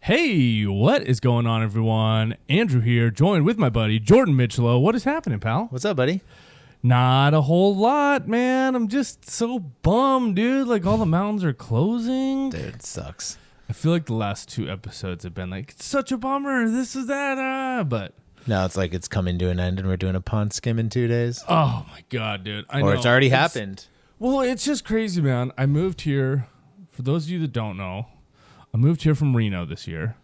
Hey, what is going on, everyone? Andrew here, joined with my buddy Jordan Mitchell. What is happening, pal? What's up, buddy? Not a whole lot, man. I'm just so bummed, dude. Like, all the mountains are closing. Dude, it sucks. I feel like the last two episodes have been like, it's such a bummer. This is that, but Now it's like it's coming to an end and we're doing a pond skim in 2 days. oh my god, dude. I know. Or it's already happened. Well, it's just crazy, man. I moved here. For those of you that don't know, I moved here from Reno this year.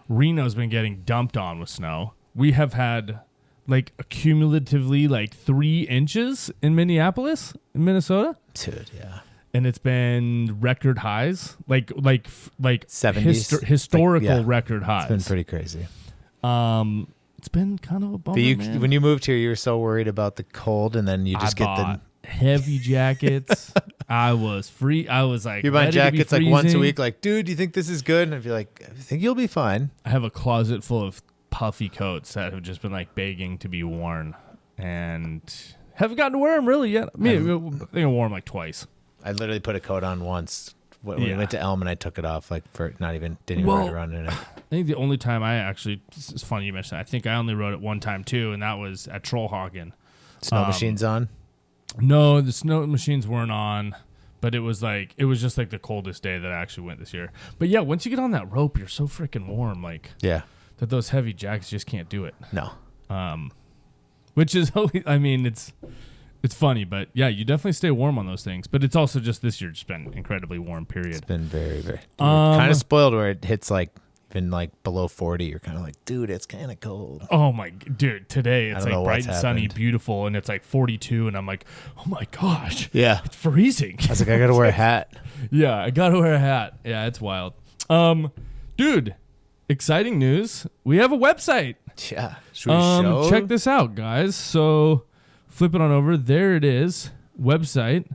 Reno's been getting dumped on with snow. We have had like cumulatively like 3 inches in Minneapolis, in Minnesota. Dude, yeah. And it's been record highs, like 70s, historical record highs. It's been pretty crazy. It's been kind of a bummer, man. When you moved here, you were so worried about the cold, and then you just get the heavy jackets. I was free. I was like, you buy jackets like once a week. Like, dude, do you think this is good? And I'd be like, I think you'll be fine. I have a closet full of puffy coats that have just been like begging to be worn, and haven't gotten to wear them really yet. I think I wore them like twice. I literally put a coat on once when we went to Elm, and I took it off like for didn't even ride around in it. I think the only time I actually, it's funny you mentioned that. I think I only rode it one time too, and that was at Trollhagen. Snow machines on? No, the snow machines weren't on, but it was just like the coldest day that I actually went this year. But yeah, once you get on that rope, you're so freaking warm, like yeah, that those heavy jackets just can't do it. No. Which is, I mean, it's funny, but yeah, you definitely stay warm on those things. But it's also just this year just been incredibly warm, period. It's been very, very kind of spoiled where it hits like been like below 40. You're kind of like, dude, it's kind of cold. Oh my, dude, today it's like bright and sunny, beautiful, and it's like 42, and I'm like, oh my gosh, yeah, it's freezing. I was like, I gotta wear a hat. Yeah, I gotta wear a hat. Yeah, it's wild. Dude, exciting news. We have a website. Yeah, should we show? Check this out, guys. So flip it on over. There it is. Website.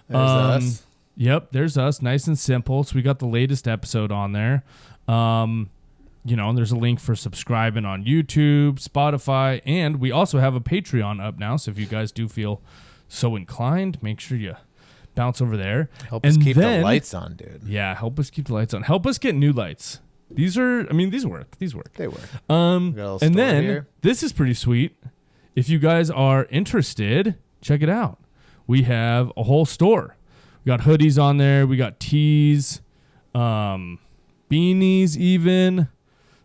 There's us. Yep, there's us. Nice and simple. So we got the latest episode on there. There's a link for subscribing on YouTube, Spotify, and we also have a Patreon up now. So if you guys do feel so inclined, make sure you bounce over there. Help us keep the lights on, dude. Yeah, help us keep the lights on. Help us get new lights. These work. These work. They work. And then this is pretty sweet. If you guys are interested, check it out. We have a whole store. We got hoodies on there. We got tees, beanies even.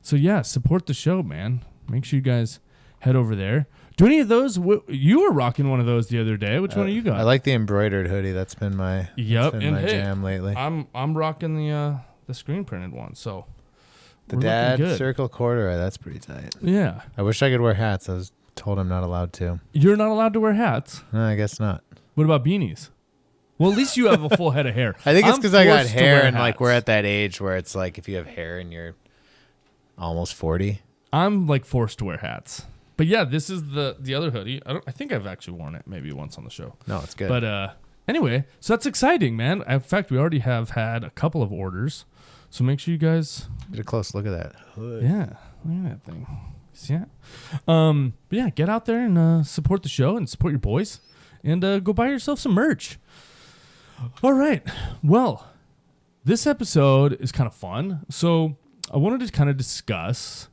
So yeah, support the show, man. Make sure you guys head over there. Do any of those? You were rocking one of those the other day. Which one do you got? I like the embroidered hoodie. That's been my jam lately. I'm rocking the screen printed one. So the dad circle corduroy. That's pretty tight. Yeah. I wish I could wear hats. I was told I'm not allowed to. You're not allowed to wear hats? No, I guess not. What about beanies? Well, at least you have a full head of hair. I think it's because I got hair and like we're at that age where it's like if you have hair and you're almost 40. I'm like forced to wear hats. But yeah, this is the other hoodie. I think I've actually worn it maybe once on the show. No, it's good. But anyway, so that's exciting, man. In fact, we already have had a couple of orders. So make sure you guys get a close look at that hood. Yeah, look at that thing. Yeah. But yeah, get out there and support the show and support your boys and go buy yourself some merch. All right. Well, this episode is kind of fun. So I wanted to kind of discuss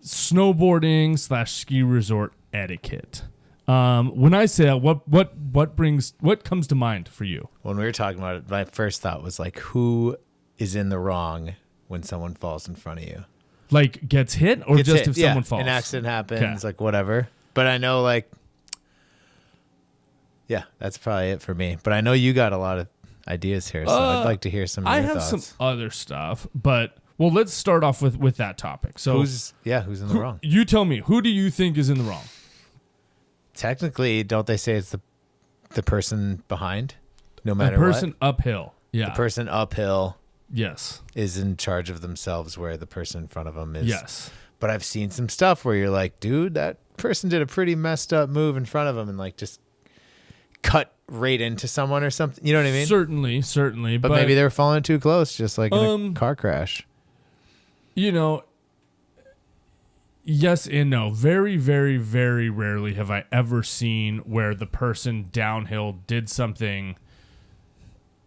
snowboarding / ski resort etiquette. When I say that, what comes to mind for you? When we were talking about it, my first thought was like, who is in the wrong when someone falls in front of you? Like gets hit or gets just hit. If someone falls? An accident happens, like whatever. But I know like, yeah, that's probably it for me. But I know you got a lot of ideas here, so I'd like to hear some of your thoughts. I have some other stuff, but well, let's start off with that topic. So who's in the wrong? You tell me, who do you think is in the wrong? Technically, don't they say it's the person behind? No matter what? The person uphill. Yeah. The person uphill. Yes. Is in charge of themselves where the person in front of them is. Yes. But I've seen some stuff where you're like, dude, that person did a pretty messed up move in front of them and like just cut right into someone or something. You know what I mean? Certainly. But maybe they were falling too close, just like in a car crash. You know, yes and no. Very, very, very rarely have I ever seen where the person downhill did something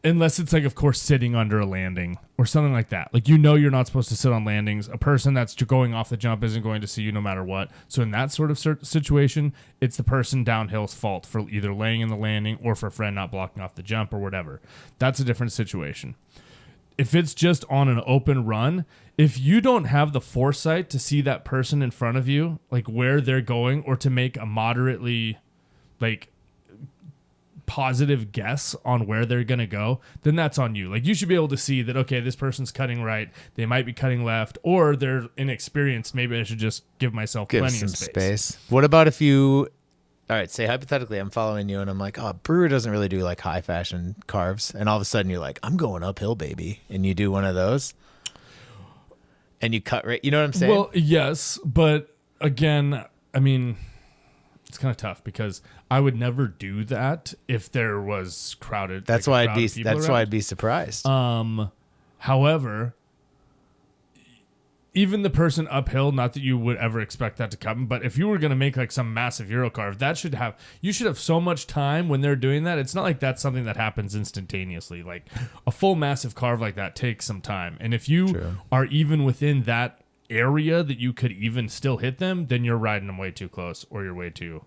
Unless it's like, of course, sitting under a landing or something like that. Like, you're not supposed to sit on landings. A person that's going off the jump isn't going to see you no matter what. So in that sort of situation, it's the person downhill's fault for either laying in the landing or for a friend not blocking off the jump or whatever. That's a different situation. If it's just on an open run, if you don't have the foresight to see that person in front of you, like where they're going, or to make a moderately like positive guess on where they're going to go, then that's on you. Like, you should be able to see that, okay, this person's cutting right, they might be cutting left, or they're inexperienced. Maybe I should just give myself plenty of space. What about if you, all right, say hypothetically I'm following you and I'm like, oh, Brewer doesn't really do like high fashion carves. And all of a sudden you're like, I'm going uphill, baby. And you do one of those and you cut right. You know what I'm saying? Well, yes. But again, I mean, it's kind of tough because I would never do that if there was crowded. That's why I'd be surprised. However, even the person uphill, not that you would ever expect that to come, but if you were going to make like some massive Euro carve, you should have so much time when they're doing that. It's not like that's something that happens instantaneously. Like a full massive carve like that takes some time. And if you are even within that area that you could even still hit them, then you're riding them way too close, or you're way too,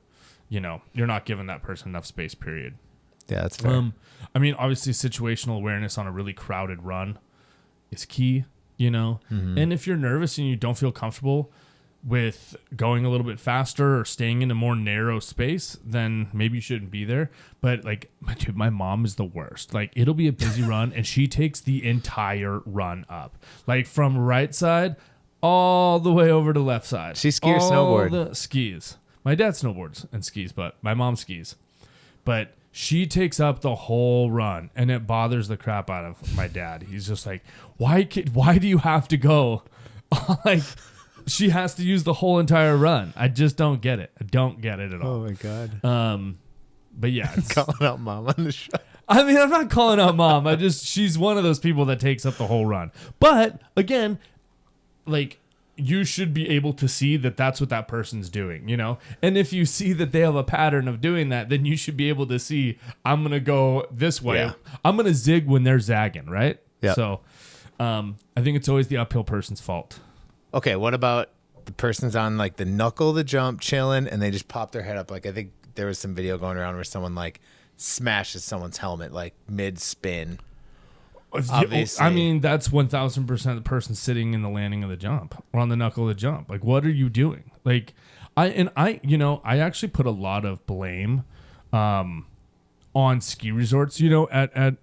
you're not giving that person enough space, period. Yeah, that's fair. I mean, obviously situational awareness on a really crowded run is key. And if you're nervous and you don't feel comfortable with going a little bit faster or staying in a more narrow space, then maybe you shouldn't be there. But like, dude, my mom is the worst. Like, it'll be a busy run and she takes the entire run up, like from right side all the way over to left side. She ski or snowboard? The skis. My dad snowboards and skis, but my mom skis. But she takes up the whole run, and it bothers the crap out of my dad. He's just like, why do you have to go? Like, she has to use the whole entire run. I just don't get it. I don't get it at all. Oh my God. But yeah, calling out mom on the show. I mean, I'm not calling out mom. She's one of those people that takes up the whole run. But again, like, you should be able to see that that's what that person's doing, And if you see that they have a pattern of doing that, then you should be able to see, I'm going to go this way. Yeah. I'm going to zig when they're zagging, right? Yeah. So I think it's always the uphill person's fault. Okay, what about the person's on like the knuckle of the jump, chilling, and they just pop their head up? Like, I think there was some video going around where someone like smashes someone's helmet like mid-spin. Obviously. I mean, that's 1,000% the person sitting in the landing of the jump or on the knuckle of the jump. Like, what are you doing? Like, I actually put a lot of blame on ski resorts. At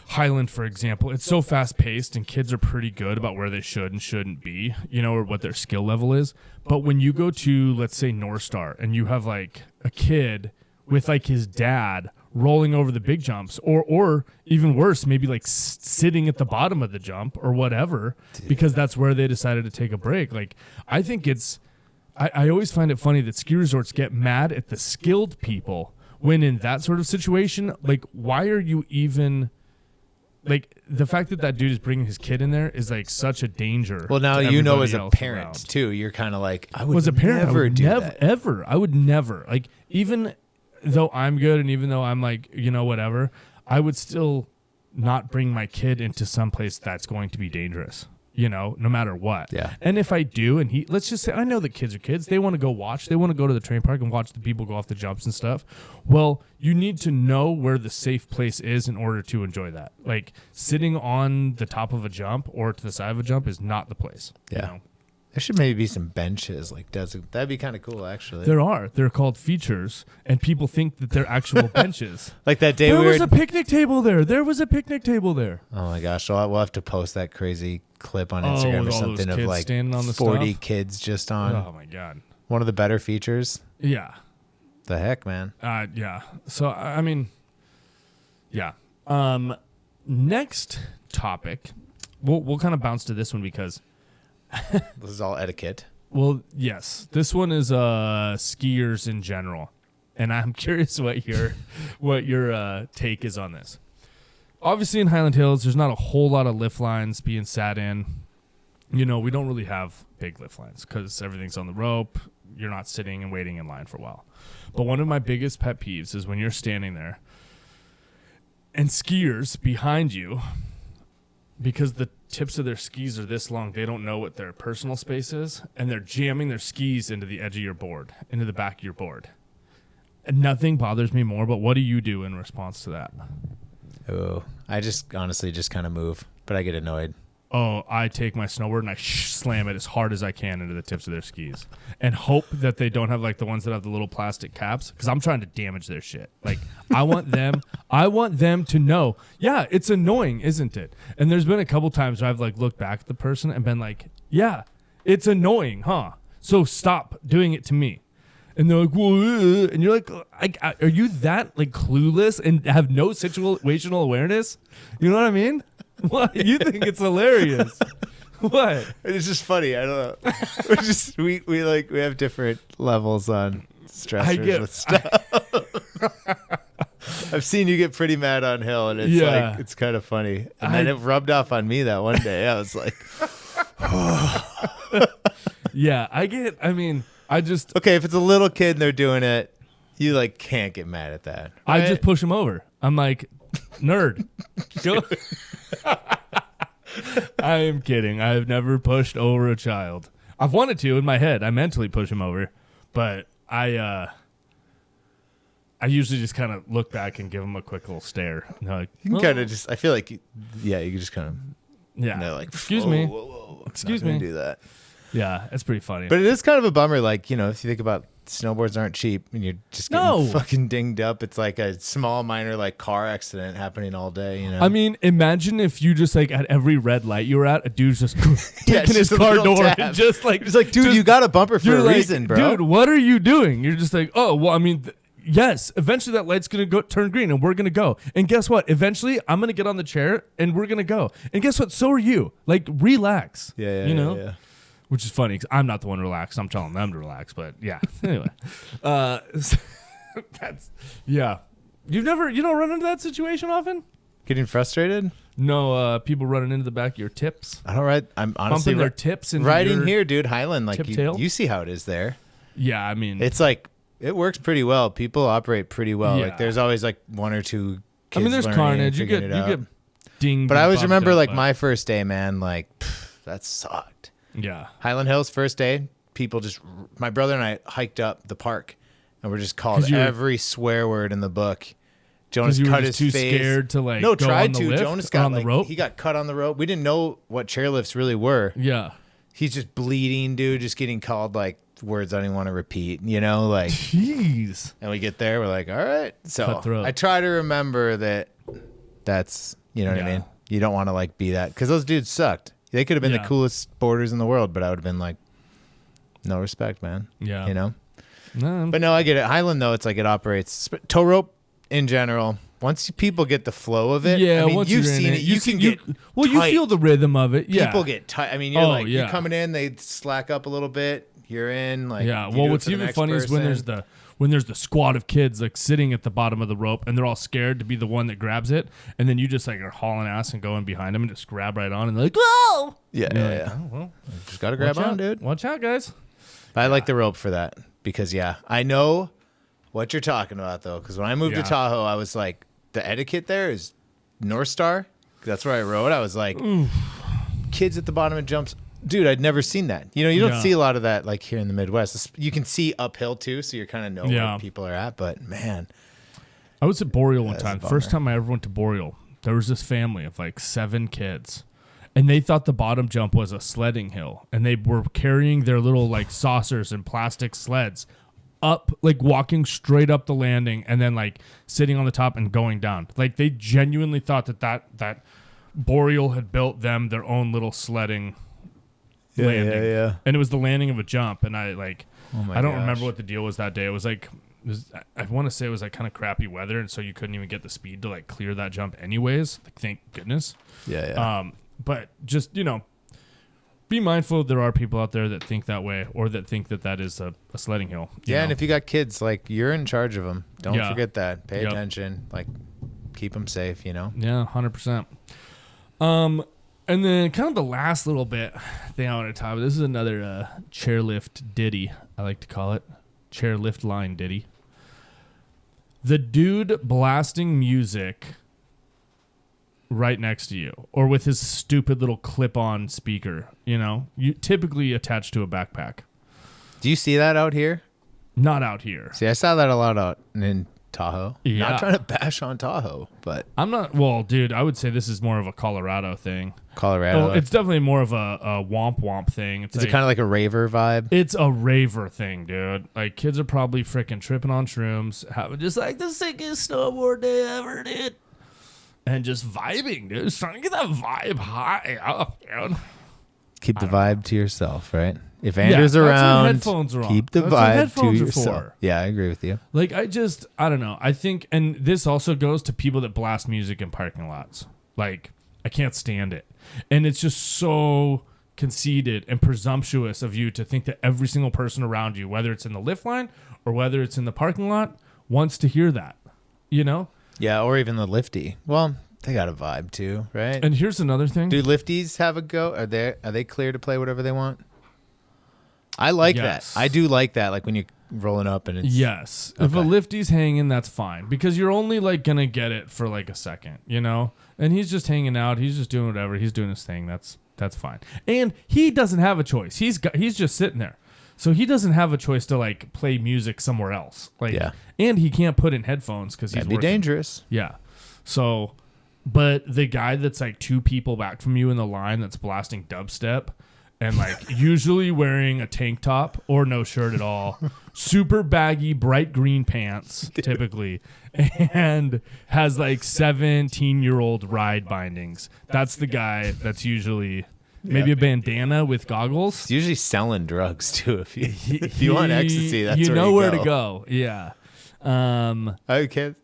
Highland, for example, it's so fast paced and kids are pretty good about where they should and shouldn't be, or what their skill level is. But when you go to, let's say, North Star, and you have like a kid with like his dad rolling over the big jumps, or even worse, maybe like sitting at the bottom of the jump or whatever, because that's where they decided to take a break. Like, I think I always find it funny that ski resorts get mad at the skilled people when in that sort of situation, like, why are you even, like, the fact that dude is bringing his kid in there is like such a danger. Well, now as a parent around. too, you're kind of like, I would never, I would never, like, even though I'm good and even though I'm like, whatever, I would still not bring my kid into some place that's going to be dangerous, no matter what. Yeah. And if I do, and let's just say, I know that kids are kids. They want to go watch. They want to go to the train park and watch the people go off the jumps and stuff. Well, you need to know where the safe place is in order to enjoy that. Like, sitting on the top of a jump or to the side of a jump is not the place. Yeah. There should maybe be some benches, like that'd be kind of cool, actually. They're called features, and people think that they're actual benches. Like that day there was a picnic table there. Oh my gosh, so we'll have to post that crazy clip on Instagram or something of like 40 kids just on. Oh my God, one of the better features. Yeah, the heck, man. Yeah. So I mean, yeah. Next topic, we'll kind of bounce to this one because. This is all etiquette. Well, yes. This one is skiers in general. And I'm curious what your take is on this. Obviously in Highland Hills, there's not a whole lot of lift lines being sat in. We don't really have big lift lines because everything's on the rope. You're not sitting and waiting in line for a while. But one of my biggest pet peeves is when you're standing there and skiers behind you, because the tips of their skis are this long, they don't know what their personal space is, and they're jamming their skis into the edge of your board, into the back of your board. And nothing bothers me more, but what do you do in response to that? Oh, I just honestly just kind of move, but I get annoyed. Oh, I take my snowboard and I slam it as hard as I can into the tips of their skis and hope that they don't have like the ones that have the little plastic caps, because I'm trying to damage their shit. Like I want them to know, yeah, it's annoying, isn't it? And there's been a couple times where I've like looked back at the person and been like, yeah, it's annoying, huh? So stop doing it to me. And they're like, well, and you're like, are you that like clueless and have no situational awareness? You know what I mean? What? You think it's hilarious? What? It's just funny. I don't know. We have different levels on stressors with stuff. I've seen you get pretty mad on hill, and it's like it's kind of funny. And then it rubbed off on me that one day. I was like, yeah, I just okay. If it's a little kid and they're doing it, you like can't get mad at that. Right? I just push them over. I'm like, nerd. Go. I am kidding. I've never pushed over a child. I've wanted to in my head. I mentally push him over, but I usually just kind of look back and give him a quick little stare. Like, you can kind of just. I feel like, you can just kind of. Yeah. Like, excuse me. Whoa. Excuse me. Do that. Yeah, it's pretty funny. But it is kind of a bummer. Like, if you think about snowboards aren't cheap and you're just getting fucking dinged up. It's like a small minor like car accident happening all day. I mean, imagine if you just like at every red light you were at, a dude's just taking his car door and just like, dude, you got a bumper for a reason, bro. Dude, what are you doing? You're just like, oh, well, I mean, yes, eventually that light's going to turn green and we're going to go. And guess what? Eventually I'm going to get on the chair and we're going to go. And guess what? So are you. Like, relax. Yeah. Which is funny because I'm not the one relaxed. I'm telling them to relax. But yeah, anyway. You don't run into that situation often? Getting frustrated? No, people running into the back of your tips. I don't ride. I'm honestly bumping their tips into right your in here, dude. Highland, like tip-tail? you see how it is there. Yeah, I mean, it's like it works pretty well. People operate pretty well. Yeah. Like there's always like one or two kids. there's carnage. You get dinged. But I always remember like my first day, man. Like that sucked. Yeah. Highland Hills first day, my brother and I hiked up the park and we're just called every swear word in the book. Jonas cut his face. Too scared to like no, go tried on the to. lift Jonas got on the rope. He got cut on the rope. We didn't know what chairlifts really were. Yeah. He's just bleeding, dude, just getting called like words I don't even want to repeat, like jeez. And we get there, we're like, all right. So Cutthroat. I try to remember that's what I mean? You don't want to like be that because those dudes sucked. They could have been the coolest boarders in the world, but I would have been like, no respect, man. Yeah. No. But no, I get it. Highland, though, it's like it operates. Tow rope in general, once people get the flow of it, yeah, I mean, once you've you're seen in it. You can get tight. You feel the rhythm of it. Yeah. People get tight. I mean, you're coming in, they slack up a little bit. You're in. Like, well, what's even funny is when there's the squad of kids like sitting at the bottom of the rope and they're all scared to be the one that grabs it, and then you just like are hauling ass and going behind them and just grab right on and they're like, whoa! Yeah. Oh, well, just gotta grab on, dude. Watch out, guys. I like the rope for that because I know what you're talking about though. Because when I moved to Tahoe, I was like, the etiquette there is North Star. That's where I rode. I was like, kids at the bottom of jumps. Dude, I'd never seen that. You don't see a lot of that like here in the Midwest. You can see uphill too, so you kind of know where people are at. But man, I was at Boreal one time. First time I ever went to Boreal, there was this family of like 7 kids, and they thought the bottom jump was a sledding hill, and they were carrying their little like saucers and plastic sleds up, like walking straight up the landing, and then like sitting on the top and going down. Like they genuinely thought that Boreal had built them their own little sledding. Landing. And it was the landing of a jump, and I don't remember what the deal was that day. It was like I want to say it was like kind of crappy weather, and so you couldn't even get the speed to like clear that jump anyways. Like, thank goodness. But just be mindful there are people out there that think that way or that think that is a sledding hill. You know? And if you got kids, like you're in charge of them. Don't forget that. Pay attention. Like keep them safe. Yeah, 100%. And then kind of the last little bit thing I want to talk about, this is another chairlift ditty, I like to call it. Chairlift line ditty. The dude blasting music right next to you, or with his stupid little clip-on speaker, you typically attached to a backpack. Do you see that out here? Not out here. See, I saw that a lot out in Tahoe. Yeah. Not trying to bash on Tahoe, but I'm not. Well, dude, I would say this is more of a Colorado thing. Colorado. Oh, it's definitely more of a womp thing. Is it kind of like a raver vibe? It's a raver thing, dude. Like, kids are probably freaking tripping on shrooms, having just like the sickest snowboard day ever, dude. And just vibing, dude. Just trying to get that vibe high up, dude. Keep the vibe to yourself, right? If Andrew's that's what around, headphones are on. keep the That's what vibe to headphones are yourself. for. Yeah, I agree with you. Like, I don't know. I think, and this also goes to people that blast music in parking lots. Like, I can't stand it. And it's just so conceited and presumptuous of you to think that every single person around you, whether it's in the lift line or whether it's in the parking lot, wants to hear that, Yeah, or even the lifty. Well, they got a vibe too, right? And here's another thing. Do lifties have a go? Are they clear to play whatever they want? I like Yes. that. I do like that. Like when you're rolling up and it's Yes. If a lifty's hanging, that's fine. Because you're only like going to get it for like a second, And he's just hanging out. He's just doing whatever. He's doing his thing. That's fine. And he doesn't have a choice. He's just sitting there. So he doesn't have a choice to like play music somewhere else. Like, Yeah. And he can't put in headphones because he's that'd be working. dangerous. Yeah. So, but the guy that's like two people back from you in the line that's blasting dubstep and like usually wearing a tank top or no shirt at all, super baggy, bright green pants typically, and has like 17-year-old ride bindings. That's the guy that's usually maybe a bandana with goggles. It's usually selling drugs too. If you want ecstasy, that's you where know you where go. to go. Yeah. I can't.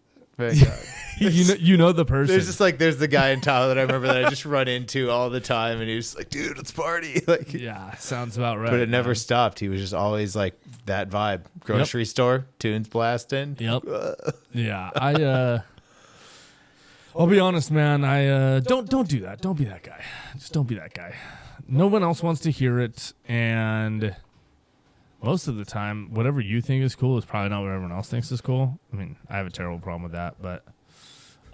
You know the person. There's the guy in Tahoe that I remember that I just run into all the time, and he was like, "Dude, let's party!" Like, Yeah, sounds about right. but it never man. stopped. He was just always like that vibe. Grocery store, tunes blasting. Yep. Yeah, I'll be honest, man. Don't do that. Don't be that guy. Just don't be that guy. No one else wants to hear it, and most of the time, whatever you think is cool is probably not what everyone else thinks is cool. I mean, I have a terrible problem with that, but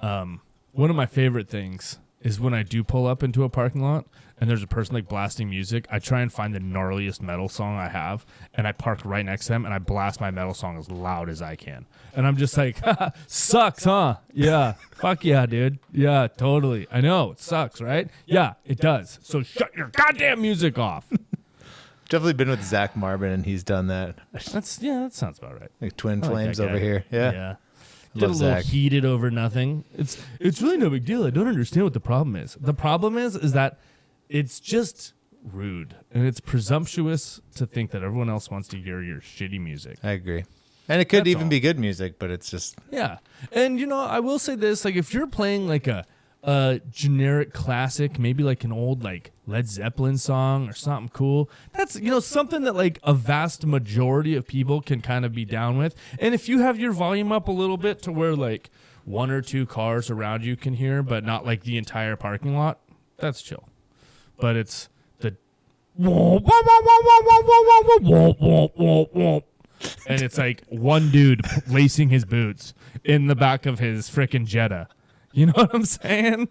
one of my favorite things is when I do pull up into a parking lot and there's a person like blasting music, I try and find the gnarliest metal song I have, and I park right next to them and I blast my metal song as loud as I can. And I'm just like, sucks, huh? Yeah. Fuck yeah, dude. Yeah, totally. I know. It sucks, right? Yeah, it does. So shut your goddamn music off. Definitely been with Zach Marvin, and he's done that. That sounds about right. Like twin I like flames that over guy. here. Yeah. Get a Love little Zach. heated over nothing. It's really no big deal. I don't understand what the problem is. The problem is that it's just rude and it's presumptuous to think that everyone else wants to hear your shitty music. I agree. And it could That's even all. be good music, but it's just Yeah. And I will say this, like if you're playing like a generic classic, maybe like an old like Led Zeppelin song or something cool, that's something that like a vast majority of people can kind of be down with. And if you have your volume up a little bit to where like one or two cars around you can hear, but not like the entire parking lot, that's chill. But it's the and it's like one dude lacing his boots in the back of his frickin' Jetta. You know what I'm saying?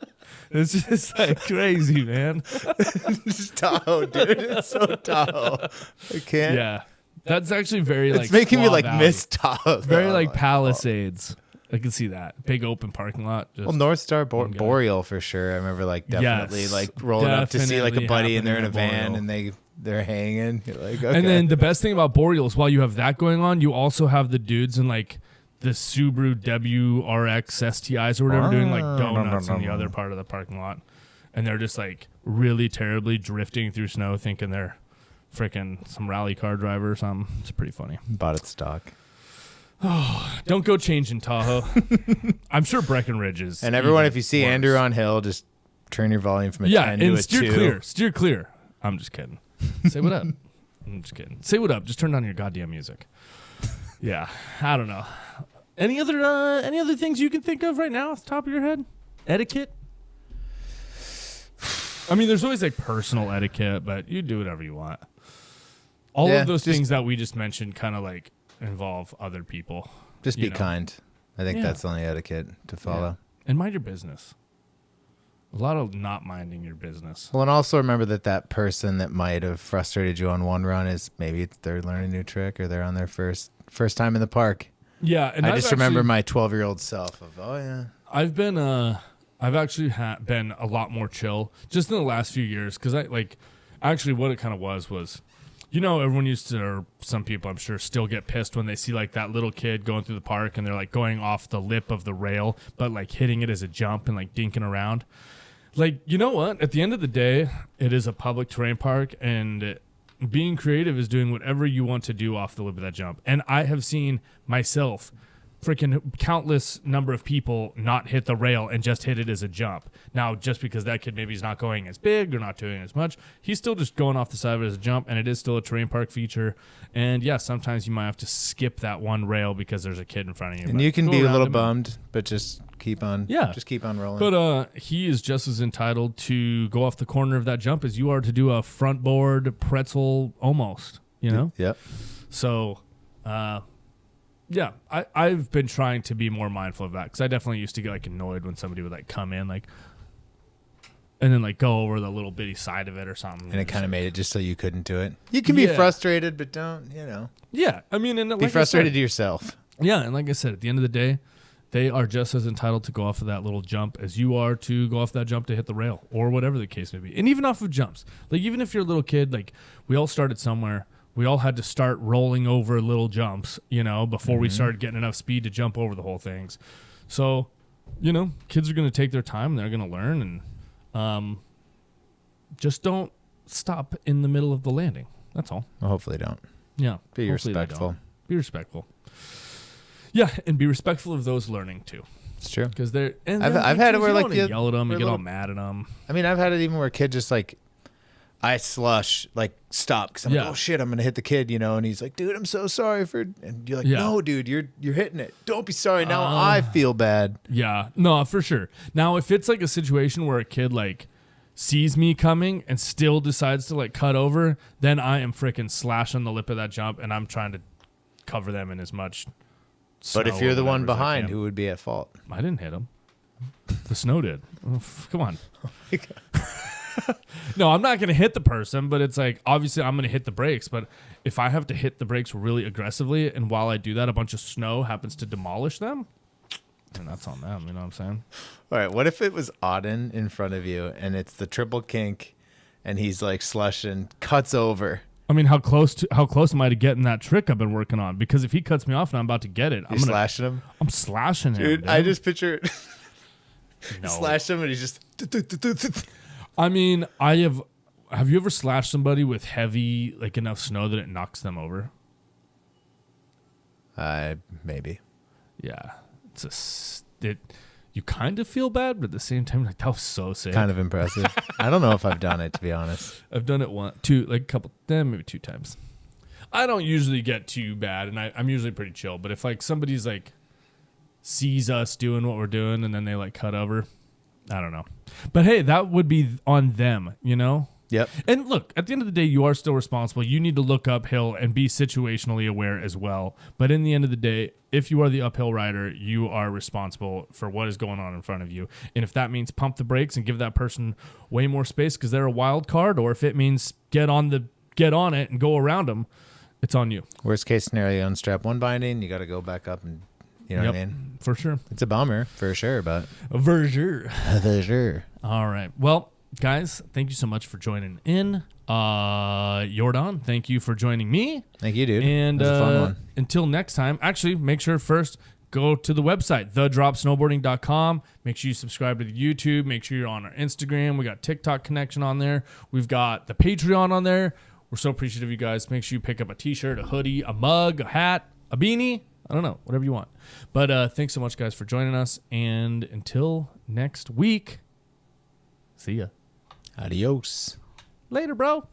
It's just like crazy, man. it's Tahoe, dude. It's so Tahoe. I can't. Yeah. That's actually very like It's making me Squaw like Valley. miss Tahoe. Very though. like Palisades. I can see that. Big open parking lot. Just Well, North Star one guy. Boreal for sure. I remember like definitely Yes, like rolling up to see like a definitely buddy and they're in a happening at van Boreal. and they're hanging. You're like, okay. And then the best thing about Boreal is while you have that going on, you also have the dudes in like the Subaru WRX STIs or whatever doing like donuts in the other part of the parking lot. And they're just like really terribly drifting through snow thinking they're freaking some rally car driver or something. It's pretty funny. bought it stock. Don't go changing Tahoe. I'm sure Breckenridge is. And everyone, even if you see worse. Andrew on hill, just turn your volume from a 10 to and a steer 2. clear. Steer clear. I'm just kidding. Say what up. I'm just kidding. Say what up. Just turn down your goddamn music. Yeah, I don't know. Any other things you can think of right now off the top of your head? Etiquette? I mean, there's always like personal etiquette, but you do whatever you want. All Yeah, of those just- things that we just mentioned kind of like involve other people. Just you be know. kind. I think Yeah. that's the only etiquette to follow. And mind your business. A lot of not minding your business. Well, and also remember that person that might have frustrated you on one run is maybe they're learning a new trick or they're on their first time in the park. Yeah, and I just remember my 12-year-old self of, oh yeah. I've actually been a lot more chill just in the last few years because actually what it kind of was, everyone used to, or some people I'm sure still get pissed when they see like that little kid going through the park and they're like going off the lip of the rail, but like hitting it as a jump and like dinking around. Like, you know what? At the end of the day, it is a public terrain park, and being creative is doing whatever you want to do off the lip of that jump. And I have seen myself, freaking countless number of people not hit the rail and just hit it as a jump. Now, just because that kid maybe is not going as big or not doing as much, he's still just going off the side of it as a jump, and it is still a terrain park feature. And yeah, sometimes you might have to skip that one rail because there's a kid in front of you. And you can be a little bummed, but just keep on rolling. But he is just as entitled to go off the corner of that jump as you are to do a front board pretzel almost, Yep. So, yeah, I've been trying to be more mindful of that because I definitely used to get like annoyed when somebody would like come in like and then like go over the little bitty side of it or something. And it kind of made it just so you couldn't do it. You can be frustrated, but don't, Yeah, I mean, and be frustrated to yourself. Yeah, and like I said, at the end of the day, they are just as entitled to go off of that little jump as you are to go off that jump to hit the rail or whatever the case may be. And even off of jumps. Like, even if you're a little kid, like, we all started somewhere. We all had to start rolling over little jumps, before we started getting enough speed to jump over the whole things. So, kids are going to take their time and they're going to learn. And just don't stop in the middle of the landing. That's all. Well, hopefully don't. Yeah. Be respectful. Be respectful. Yeah, and be respectful of those learning too. It's true. Because they're. And I've had it where like you yell at them, you get all mad at them. I mean, I've had it even where a kid just like, I slush, like stop because I'm like, oh shit, I'm gonna hit the kid, and he's like, dude, I'm so sorry for. And you're like, no, dude, you're hitting it. Don't be sorry. Now I feel bad. Yeah, no, for sure. Now, if it's like a situation where a kid like sees me coming and still decides to like cut over, then I am freaking slashing the lip of that jump, and I'm trying to cover them in as much. But if you're the one behind, who would be at fault? I didn't hit him. The snow did. Come on. Oh my God. No, I'm not going to hit the person, but it's like, obviously I'm going to hit the brakes. But if I have to hit the brakes really aggressively, and while I do that, a bunch of snow happens to demolish them, then that's on them. You know what I'm saying? All right. What if it was Auden in front of you and it's the triple kink and he's like slushing, cuts over? I mean, how close am I to getting that trick I've been working on? Because if he cuts me off and I'm about to get it, slashing him? I'm slashing him. Dude, I just picture it. No. Slash him and he's just. I mean, have you ever slashed somebody with heavy, like enough snow that it knocks them over? Maybe. Yeah. You kind of feel bad, but at the same time, like, that was so sick. Kind of impressive. I don't know if I've done it, to be honest. I've done it maybe 2 times. I don't usually get too bad, and I'm usually pretty chill. But if like somebody's like sees us doing what we're doing and then they like cut over, I don't know. But hey, that would be on them, Yep. And look, at the end of the day, you are still responsible. You need to look uphill and be situationally aware as well. But in the end of the day, if you are the uphill rider, you are responsible for what is going on in front of you. And if that means pump the brakes and give that person way more space because they're a wild card, or if it means get on it and go around them, it's on you. Worst case scenario, unstrap one binding, you got to go back up and, what I mean? For sure. It's a bummer, for sure, but. For sure. For sure. All right. Well, guys, thank you so much for joining in. Jordan, thank you for joining me. Thank you, dude. And that was a fun one. Until next time, actually, make sure first go to the website, thedropsnowboarding.com. Make sure you subscribe to the YouTube. Make sure you're on our Instagram. We got TikTok connection on there. We've got the Patreon on there. We're so appreciative of you guys. Make sure you pick up a t-shirt, a hoodie, a mug, a hat, a beanie. I don't know, whatever you want. But thanks so much, guys, for joining us. And until next week, see ya. Adios. Later, bro.